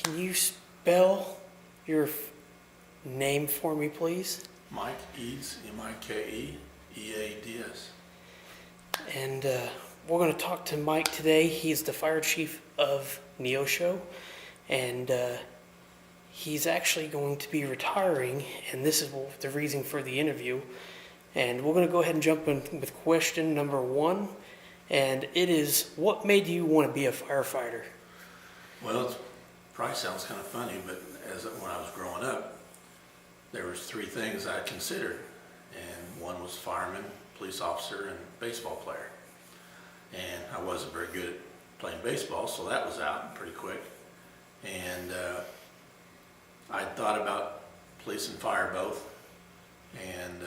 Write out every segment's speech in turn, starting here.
Can you spell your name for me, please? Mike Eads, Mike, Eads. And we're going to talk to Mike today. He's the fire chief of Neosho, and he's actually going to be retiring, and this is the reason for the interview. And we're going to go ahead and jump in with question number 1, and it is, what made you want to be a firefighter? Well, it probably sounds kind of funny, but when I was growing up, there was 3 things I considered, and one was fireman, police officer, and baseball player. And I wasn't very good at playing baseball, so that was out pretty quick. And I thought about police and fire both, and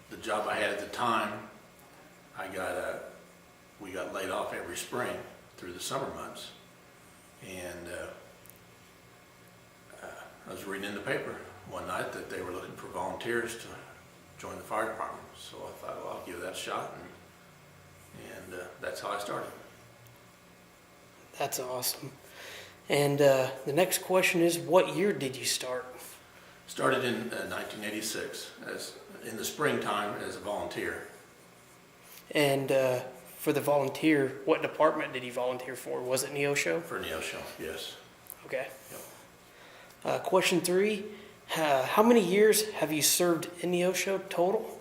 the job I had at the time, we got laid off every spring through the summer months. And I was reading in the paper one night that they were looking for volunteers to join the fire department. So I thought, well, I'll give that a shot, and that's how I started. That's awesome. And the next question is, what year did you start? Started in 1986, in the springtime as a volunteer. And for the volunteer, what department did you volunteer for? Was it Neosho? For Neosho, yes. Okay. Yep. Question 3, how many years have you served in Neosho total?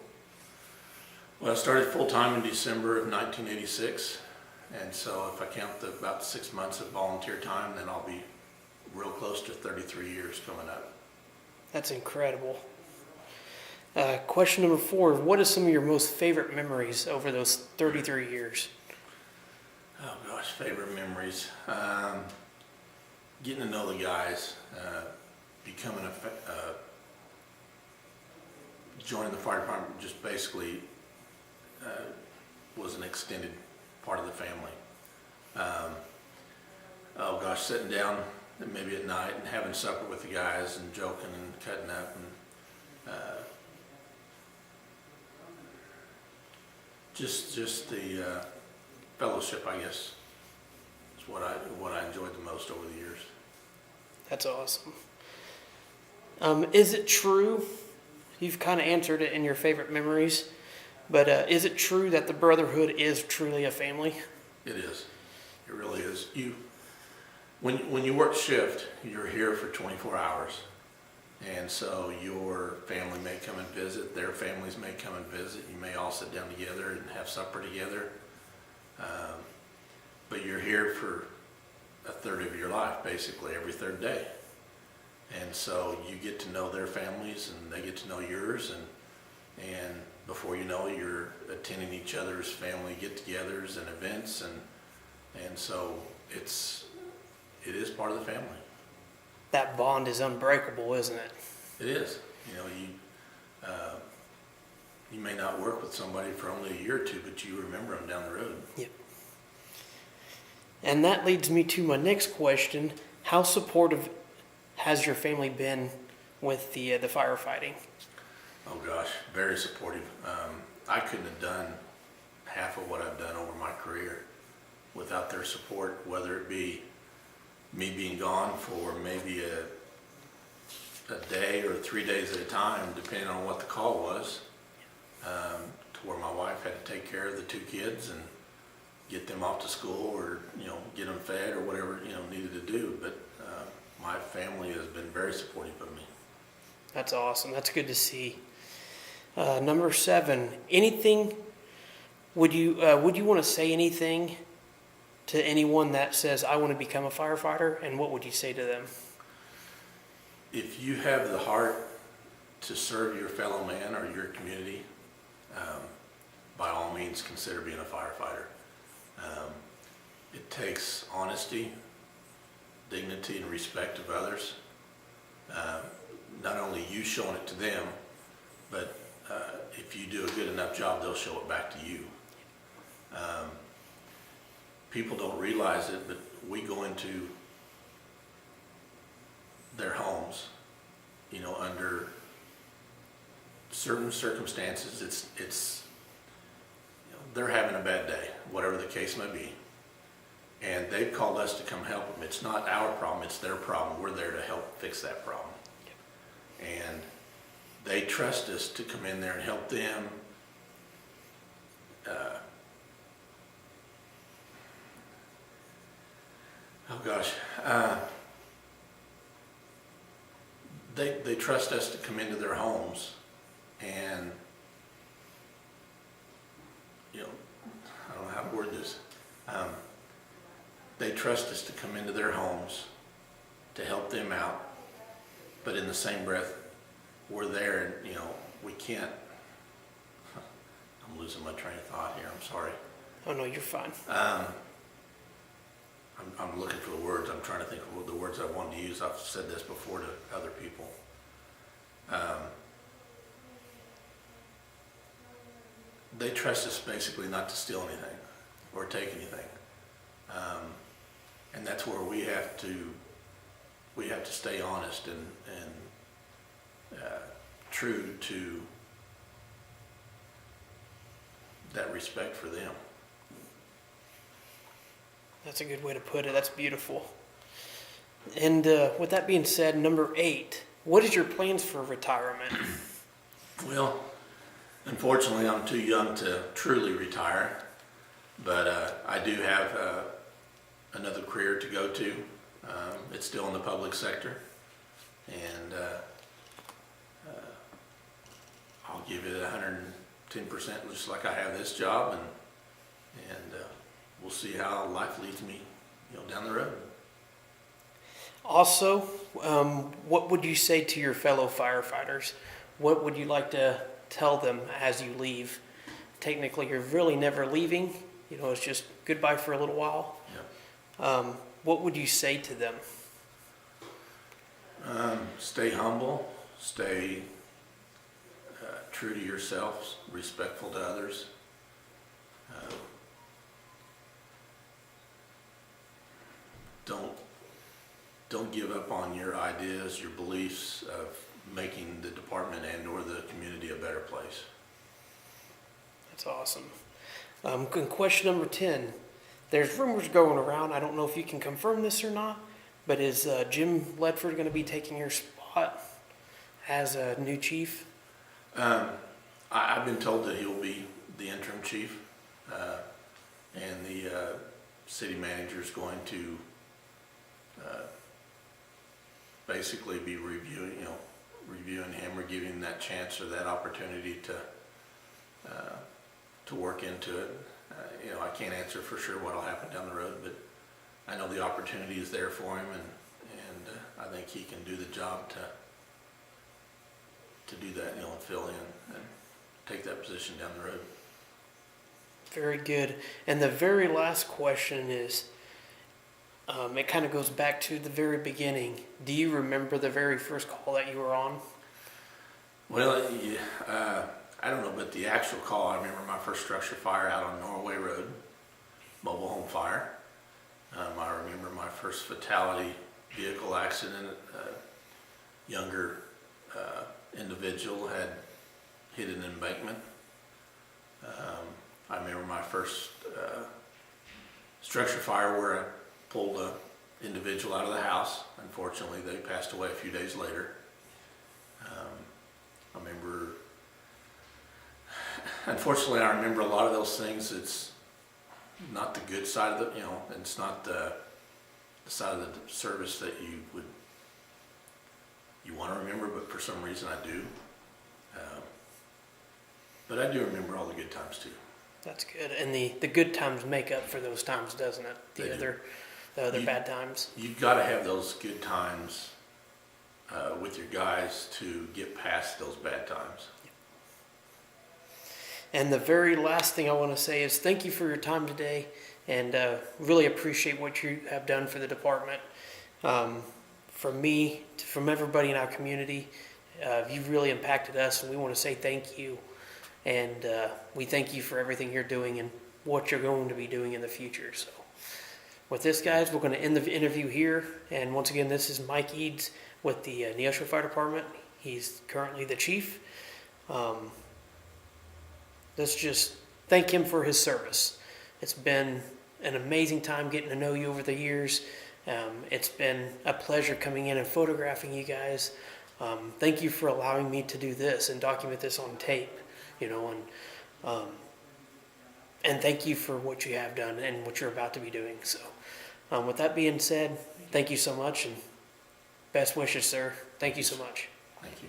Well, I started full-time in December of 1986, and so if I count about 6 months of volunteer time, then I'll be real close to 33 years coming up. That's incredible. Question number 4, what are some of your most favorite memories over those 33 years? Oh gosh, favorite memories. Getting to know the guys, becoming joining the fire department just basically was an extended part of the family. Oh gosh, sitting down maybe at night and having supper with the guys and joking and cutting up, and just the fellowship, I guess, is what I enjoyed the most over the years. That's awesome. Is it true, you've kind of answered it in your favorite memories, but is it true that the Brotherhood is truly a family? It is. It really is. When you work shift, you're here for 24 hours. And so your family may come and visit, their families may come and visit. You may all sit down together and have supper together. But you're here for a third of your life, basically, every third day. And so you get to know their families and they get to know yours. And before you know it, you're attending each other's family get-togethers and events. And so it is part of the family. That bond is unbreakable, isn't it? It is. You may not work with somebody for only a year or 2, but you remember them down the road. Yep. And that leads me to my next question. How supportive has your family been with the firefighting? Oh gosh, very supportive. I couldn't have done half of what I've done over my career without their support, whether it be me being gone for maybe a day or 3 days at a time, depending on what the call was, to where my wife had to take care of the 2 kids and get them off to school, or get them fed, or whatever needed to do. But my family has been very supportive of me. That's awesome. That's good to see. Number 7, anything? Would you want to say anything to anyone that says, I want to become a firefighter, and what would you say to them? If you have the heart to serve your fellow man or your community, by all means consider being a firefighter. It takes honesty, dignity, and respect of others. Not only you showing it to them, but if you do a good enough job, they'll show it back to you. People don't realize it, but we go into their homes, under certain circumstances. It's they're having a bad day, whatever the case may be, And they've called us to come help them. It's not our problem, it's their problem. We're there to help fix that problem. And they trust us to come in there and help them. They trust us to come into their homes and, you know, I don't know how to word this. They trust us to come into their homes to help them out, but in the same breath, we're there and, you know, we can't, I'm losing my train of thought here, I'm sorry. Oh, no, you're fine. I'm looking for the words. I'm trying to think of the words I wanted to use. I've said this before to other people. They trust us basically not to steal anything or take anything. And that's where we have to stay honest and true to that respect for them. That's a good way to put it. That's beautiful. And with that being said, number 8, what is your plans for retirement? Well, unfortunately, I'm too young to truly retire, but I do have another career to go to. It's still in the public sector, and I'll give it 110%, just like I have this job, and we'll see how life leads me, you know, down the road. Also, what would you say to your fellow firefighters? What would you like to tell them as you leave? Technically, you're really never leaving. You know, it's just goodbye for a little while. Yep. What would you say to them? Stay humble, stay true to yourselves, respectful to others. Don't give up on your ideas, your beliefs of making the department and or the community a better place. That's awesome. Question number 10. There's rumors going around. I don't know if you can confirm this or not, but is Jim Ledford going to be taking your spot as a new chief? I've been told that he'll be the interim chief, and the city manager is going to basically be reviewing him or giving him that chance or that opportunity to work into it. I can't answer for sure what'll happen down the road, but I know the opportunity is there for him, and I think he can do the job to do that, and fill in and take that position down the road. Very good. And the very last question is, it kind of goes back to the very beginning. Do you remember the very first call that you were on? Well, I don't know, but the actual call, I remember my first structure fire out on Norway Road, mobile home fire. I remember my first fatality vehicle accident. A younger individual had hit an embankment. I remember my first structure fire where I pulled an individual out of the house. Unfortunately, they passed away a few days later. I remember, unfortunately, I remember a lot of those things. It's not the good side of the, it's not the side of the service that you want to remember, but for some reason I do. But I do remember all the good times too. That's good. And the good times make up for those times, doesn't it? The other bad times. You've got to have those good times with your guys to get past those bad times. And the very last thing I want to say is thank you for your time today, and really appreciate what you have done for the department. From me, from everybody in our community, you've really impacted us, and we want to say thank you. And we thank you for everything you're doing and what you're going to be doing in the future. So with this, guys, we're going to end the interview here. And once again, this is Mike Eads with the Neosho Fire Department. He's currently the chief. Let's just thank him for his service. It's been an amazing time getting to know you over the years. It's been a pleasure coming in and photographing you guys. Thank you for allowing me to do this and document this on tape, and thank you for what you have done and what you're about to be doing. So, with that being said, thank you so much and best wishes, sir. Thank you so much. Thank you.